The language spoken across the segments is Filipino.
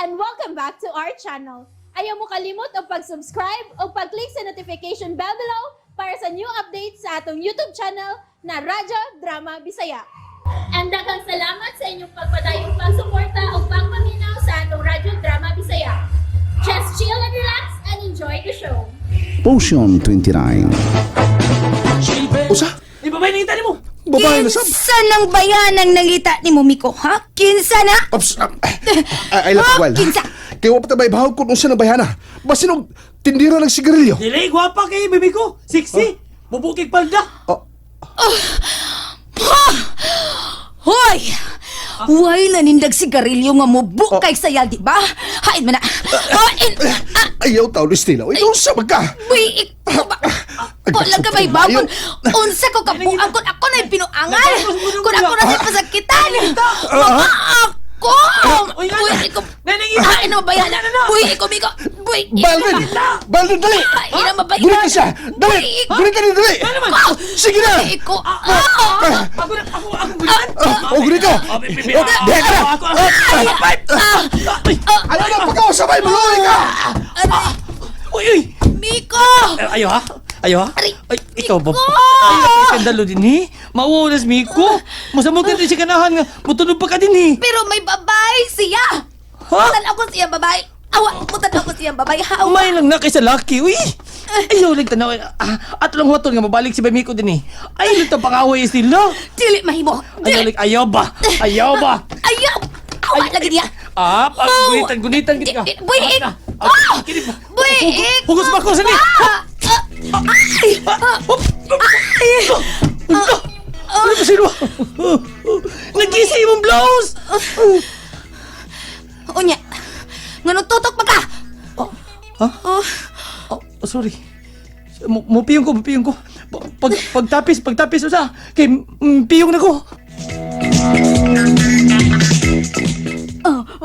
and welcome back to our channel. Ayaw mo kalimot o pag-subscribe o pag-click sa notification bell below para sa new updates sa atong YouTube channel na Radyo Drama Bisaya. And daghang salamat sa inyong pagpadayong pagsuporta o pagpaminaw sa atong Radyo Drama Bisaya. Just chill and relax and enjoy the show. Potion 29. Usa? Di ba ba yung nangita mo? Babae na sab. Kinsa nang bayanang nangita ni mo, Miko, ha? Kinsa na? Ops, ay love well. Kinsa? Kaya wapit na ba ibahag kung unsa na bayana? Basin og tindira ng sigarilyo. Dili, gwapa kay bebe ko. Sexy. Bubukig palda. Oh, Hoy! Huwag na nindag sigarilyo nga mubo kay sayal, di ba? Hain mo na. Hain! ayaw tao ni Stila. Ikaw sa magka. Uy, ikaw ba? Wala ka may babon. Unsa ko kabuang kung ako na yung pinuangal. Kung ako na yung pasakitan. Mga ako! Uy, Uy, ikaw. Nanangita. Hain na mabayan. Uy, ikaw, Miko. Uy, Balvin! Balvin, dali! Hain na mabayan. Gulit ka siya! Dali! Gulit ka rin, dali! Sige na! Ikaw. Ako gulitan. Gulit ka! Dahil ka na! Ayaw na pagkakasabay! Maluhay ka! Uy, uy. Miko! Ayaw ha? Ayaw ha? Aray, Ay, ikaw ba? Miko! Ay, skandalo din eh. Mauunas, Miko. Masamog din siya kanahan nga. Mutunog pa ka din eh. Pero may babae siya! Ha? Mutan ako siya babae! Awa! Mutan ako siya babae! Hawa! May lang na kaysa laki, uy. Ayaw lang tanaw. At lang huwaton nga mabalik si Miko din eh. Ay, lang pangaway sila. Dili mahimo! Ayaw Dili! lang, ayaw ba? Ayaw ba? Ayaw! Awa lagi niya! Gunitan ka. Buik! Buik! Hugas ba ako sa ni? Ay! Ano ba sino? Nag-isa yung blouse! Unya! Nganong tutok pa ka? Ha? Sorry. Mupiyong ko. Pagtapis usa. Kay piyong na ko.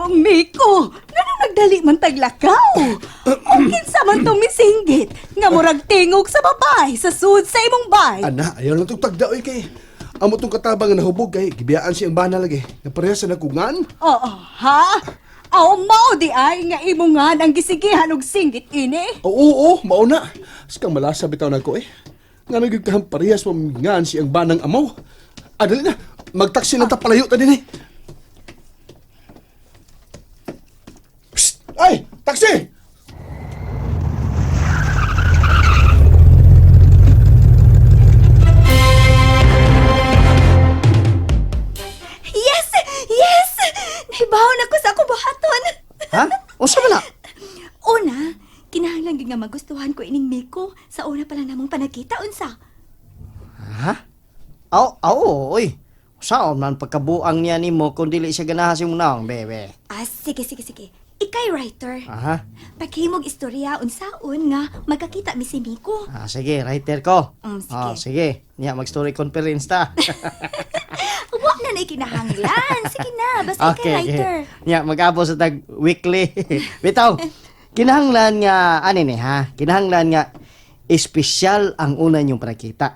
Miko, nanong nagdali man taglakaw? Kinsa man to misinggit nga murag tingog sa babae sa sud sa imong bay. Ana, ayaw lang itong tagdaoy kay. Amo itong katabang na nahubog kay. Gibiyaan siyang bana lagi. Napareha sa nakungan. Oo, ha? Aw mao di ay nga imongan ang gisigihan og singgit ini. Oo, mauna. Sikang malasa bitaw na ko eh. Nga nagigkahang parehas pamingan siyang banang amaw. Adali na, magtaksi ng tapalayo ta din eh. Psst! Ay! Taksi! Yes! Yes! Nahibawon ako sa akong buhaton! Ha? O sa wala? Una, kinahanglan gyud nga magustuhan ko ining Miko sa una pa lang namong panakita unsa. Ha? Oy. Saan man pagkabuang niya ni mo kung dili siya ganahan si mong bebe. Sige. Ikay writer. Aha. Paghimog istorya unsaon nga magkakita mi si Miko. Sige, writer ko. Sige. Sige. Niya, mag-story conference ta. Wa na na kinahanglan. Sige na, basta ikay writer. Niya, mag-abo sa tag weekly. Bitaw, kinahanglan nga, kinahanglan nga, espesyal ang una niyong panakita.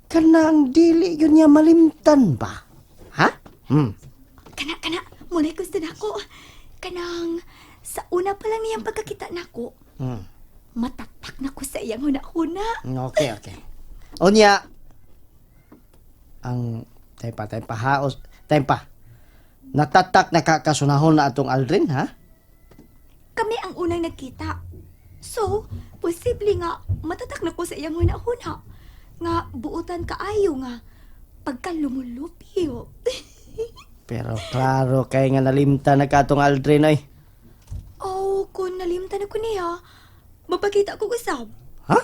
Kanang dili yun niya malimtan ba? Ha? Kana, mulay gusto na ako. Kanang, sa una pa lang niyang pagkakita na ako, matatak na ko sa iyang huna-huna. Okay. O niya, ang tempa. Natatak na kasunahon na atong Aldrin, ha? Kami ang unang nagkita. So, posible nga matatak na ko sa iyang huna-huna. Nga buutan kaayo nga pagkalumulupiyo. Pero klaro kay nga nalimtan na katong Aldrin, oy. Oh, kung nalimtan ako niya, mapakita ko usab. Ha?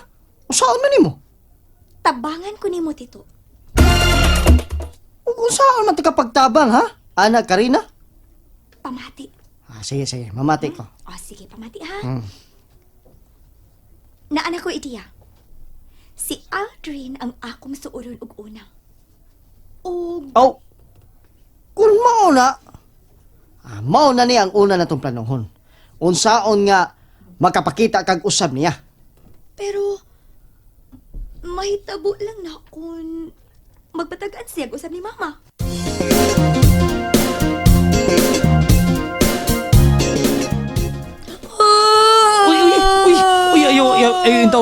Saan man nimo? Tabangan ko nimo tito. Kung saan man tika pagtabang, ha? Ana, Karina? Pamati. Sige, mamati ko. Sige, pamati ha. Naan ko ideya. Si Aldrin ang akong suoron og una. Kung mauna niya ang una natong planong. Unsaon nga makapakita kag usab niya. Pero, mahitabo lang na kung magpatagaan siya usab ni Mama.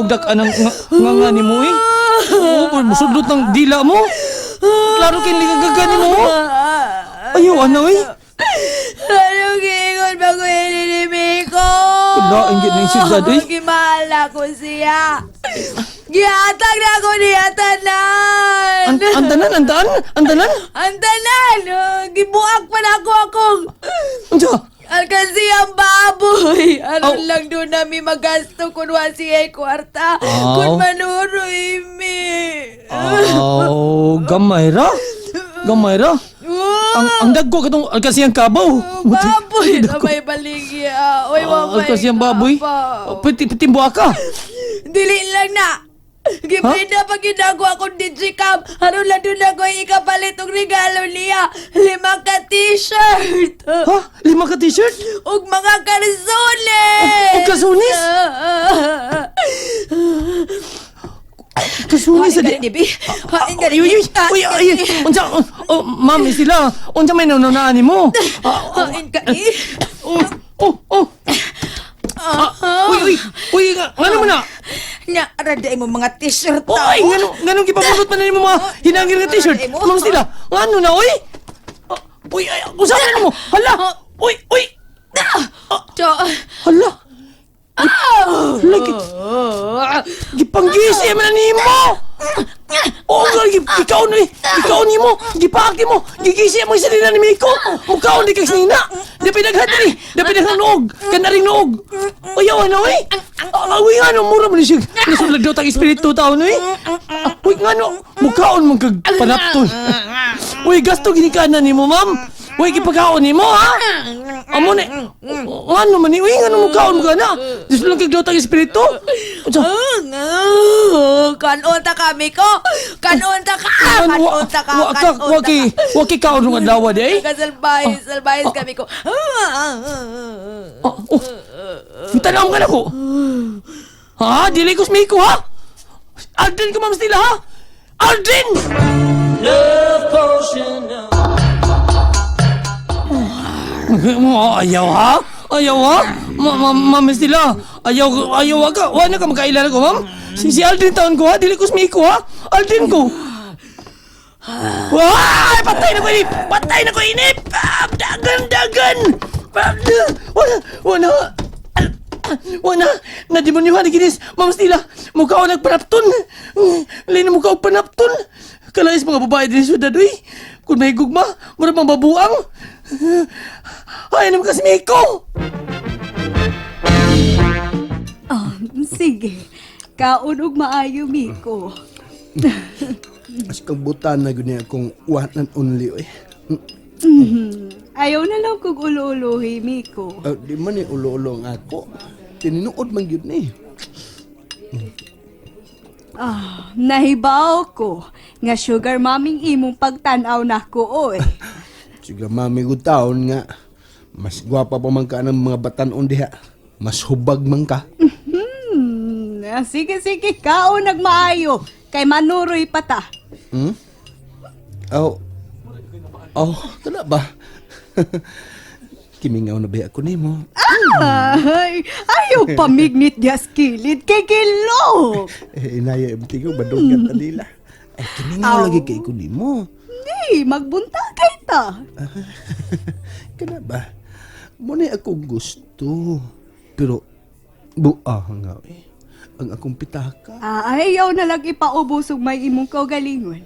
og anang nga ni mo eh. Oo, musudlot ng dila mo. Klaro kinligagaga ni mo. Ayaw, ano eh. Anong giingon ba ko ininimi ko? Wala, ang ganyan si Dad eh. Gimala ko siya. Gihatag na ako niya tanan. Andanan? Ang tanan. Gibuak pa na akong Anja? Kasi ang baboy. Ano Aw. lang doon namin magasto kung wasi ay kwarta. Aw. Kung manuroy mi. Oh, gamay ra. Ang dagko katong kasi ang kabaw. Baboy na may baligya. Oy, wapay Kasi ang baboy. Pitimbo ka. Dili lang na. Gipinda pag ginagawa akong digicam. Ano lang doon ako ikapalit ang regalo niya. 5 ka t-shirt. Ha? 5 ka t-shirt? Ug mga kalsones. Ug kalsones? Kasunis sa di. Dibi. Hain ka Uy, unsa, mami sila. Unsa may nanonaan mo? Hain ka ni. Uy, ano mo na? Nya, araday mo mga t-shirt. Uy, ganun gipapulot man na mo mga hinangir nga t-shirt. Mami sila. Ano na, uy? Uy, usahan na mo. Hala. Uy. Hala. Lagi. Gipanggisi man ni mo. Oo nga, ikaw ni mo. Gipakti mo. Gigisi mo isa nila ni Miko. Mukaon di kay sinina. Di pinaghadri. Di pinaghanog. Kanaring noog. Ayaw ano eh. Uy nga no, mura mo ni siya. Nasulag daw tang espiritu tao no eh. Uy nga no, mukaon mong kagpanapton. Uy, gasto ginikanan ni mo, ma'am. Uy, kipagkaon ni mo, ha? Amo ni, ano man ni, uy, ano mukaon mo ka na? Nasulag kagdaw tang espiritu. Kanon ta kami ko. Kanon ta ka. Waki kaon ng adlaw di eh. Salbayis kami ko. Tanong ka na ko. Ha? Dili ko smiko, ha? Aldrin ko, ma'am Stila, ha? Aldrin! Ayaw, ha? Ma'am Stila. Ayaw ka. Wala ka magkailala ko, ma'am. Si Aldrin taon ko, ha? Dili ko smiko, ha? Aldrin ko. Ay! Patay na ko inip! Dagan! Wala! Nademonyuhan ni Ginis! Ma'am Stila! Mukha ko nagpanapton! Lain na mukha ko panapton! Kalais mga babae din sa syudad, uy! Kung may gugma, mura pang babuang! Ay, naman kasi Miko! Sige. Kaunog maayo, Miko. As kang butan na ganyan akong one and only, eh. Ayaw na lang kong ulo-ulohi, Miko. Di man eh, ulo-ulo nga ako. Tininuod man yun eh. Nahibaw ko nga sugar maming imong pagtanaw na ko, oy. Sige, mami ko taon nga. Mas gwapa pa man ka ng mga batanon diha. Mas hubag man ka. Sige, kao nagmaayo. Kay manuroy pa ta. Tala ba? Kimingaw na ba ako ni mo? Ay, ayaw pamignit dias kilid kay kilo. Inaya yung tigaw, badugan na nila. Ay, kimingaw lagi kay ko ni mo. Di, magbunta kay ta. Kana ba? Muna akong gusto. Pero, nga eh. Ang akong pitaka. Ayaw na lang ipaubos og may imong kaugalingon.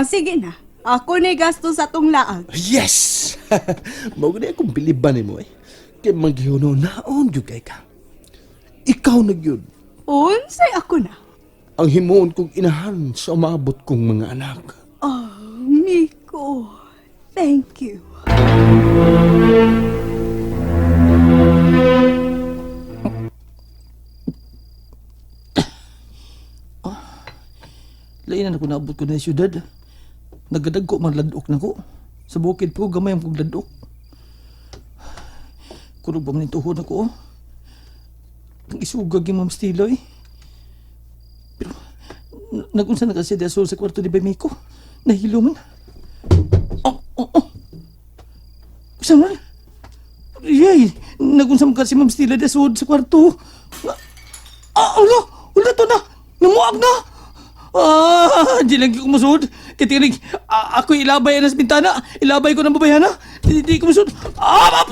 Sige na. Ako na gasto sa tong laag. Yes! Mao na akong biliban ni mo eh. Kaya maghiuno naon yung kay ka. Ikaw na yun. Unsay ako na. Ang himuon kong inahan sa umabot kong mga anak. Miko. Thank you. Lainan ako naabot ko na sa syudad. Nagadag ko man ladok na ko. Sa bukid po, gamay ang kong ladok. Kurog ba man yung tuhod ako, oh. Ang isugag yung Ma'am Stila, eh. Pero, nagunsa na kasi dasol sa kwarto ni Bamiko. Nahilo man. Saan man? Yay! Nagunsa mo kasi Ma'am Stila dasol sa kwarto. Ulo! to na. Namuag na. Di lagi ko masud. Kitinig, ako ilabay na sa bintana. Ilabay ko ng babayan na. Di ko masud.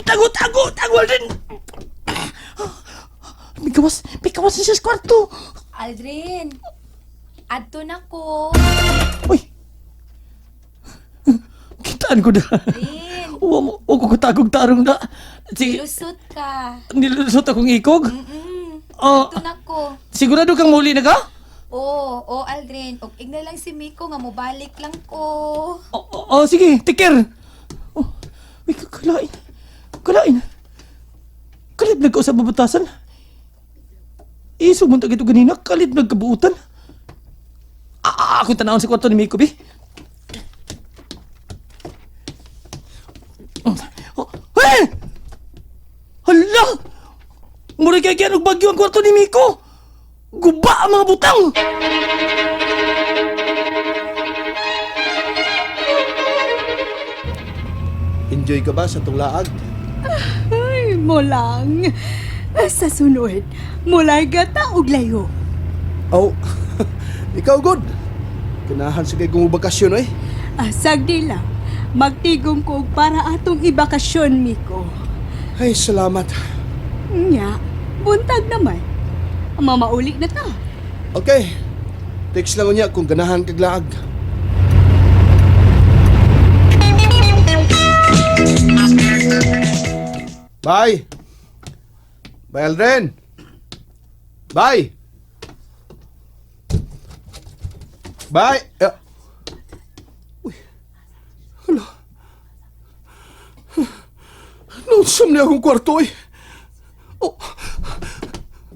Tago din. May kawas na siya sa kwarto. Aldrin, adto na ko. Uy. Kitaan ko na. Aldrin, Huwag ko tagog tarong na. Sige, lusot ka. nilusot akong ikog. Adto na ko. Sigurado kang muli na ka? Oo, Aldrin. Og igna lang si Miko nga mobalik lang ko. Sige, take care. Uy, kalain. Kalit nagkausap mabatasan. Isumunta ito ganina, kalit nagkabuutan. Akong tanawon sa kwarto ni Miko, bi. Hey! Hala! Mura kaya kaya nagbagyo ang kwarto ni Miko. Guba ang mga butang! Enjoy ka ba sa itong laag? Ay, mo lang. Sa sunod, mulay gata og layo. Oh, ikaw good. Kanahan sa kay gumubakasyon eh. Asag nila, magtigong ko para atong ibakasyon, Miko. Ay, salamat. Nya, buntag naman. Mamauli na ta. Okay. Text lang niya kung ganahan kag laag. Bye. Bye, Aldrin. Bye. Bye. Uy. Hala. Nausam niya akong kwarto eh. Oh.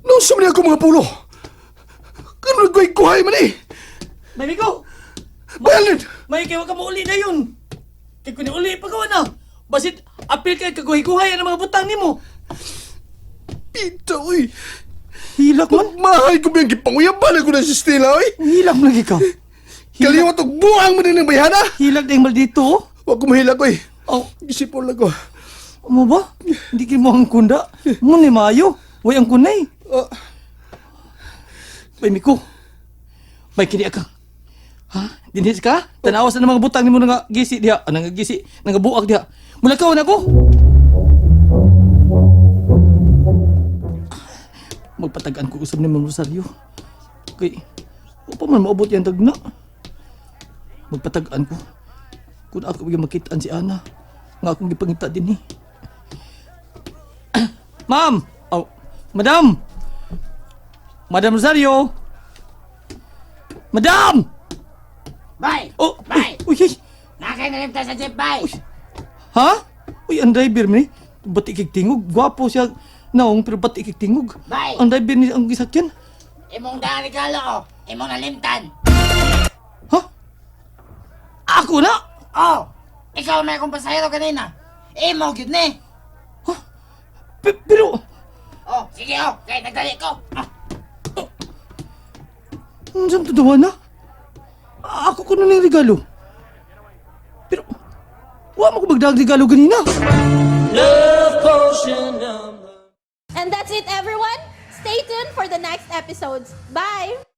Nausam niya akong mga pulo. Kano nagkuhay man eh. May Miko! Bye, Aldrin. May kayo ka mauli na yun. Kaya kung uli pa gawa na. Basit, apil kay kaguhay-guhay ang mga butang ni mo. Pita, uy. Hilak man. Mahay ko biyang gipanguyaban ako na si Stella, uy. Hilak mo lagi ka. Kaliwat og buang mo din ng bayana. Hilak na yung maldito. Huwag ko mahilak, uy. Oh, Gisipon lang ko. mo ba? Hindi kayo mo ang kunda. Mo ni Mayo. Way ang kunay. May Miko. May kini ka. Ha? Dinis ka? Tanawas na ng mga butang ni mo nga gisi diha. Nang gisi, nang buak diha. Mula ka na ko. Magpatagaan ko usab ni Ma'am Rosario. Okay. O pa man maabot yan tagna. Magpatagaan ko. Kung ako yung makitaan si Ana, nga akong gipangita din eh. Ma'am! Oh, Madam! Madam Rosario! Madam! Bay! Oh! Bay! Uy! Uy! Nakainalipta sa jeep, bay! Ha? Uy, ang driver ni. Ba't ikiktingog? Gwapo siya naong pero ba't ikiktingog? Bay! Ang driver ni ang gisakyan. Imong daan regalo ko! Imong nalimtan! Ha? Ako na? Oh! Ikaw na akong pasahero kanina! Imo, yun ni! Pero... Oh, sige oh! Kaya nagdali ko! Ah. Saan to dawa na? Ako ko na ng regalo. Pero... Wa mo ko magdagang regalo ganina. And that's it, everyone. Stay tuned for the next episodes. Bye!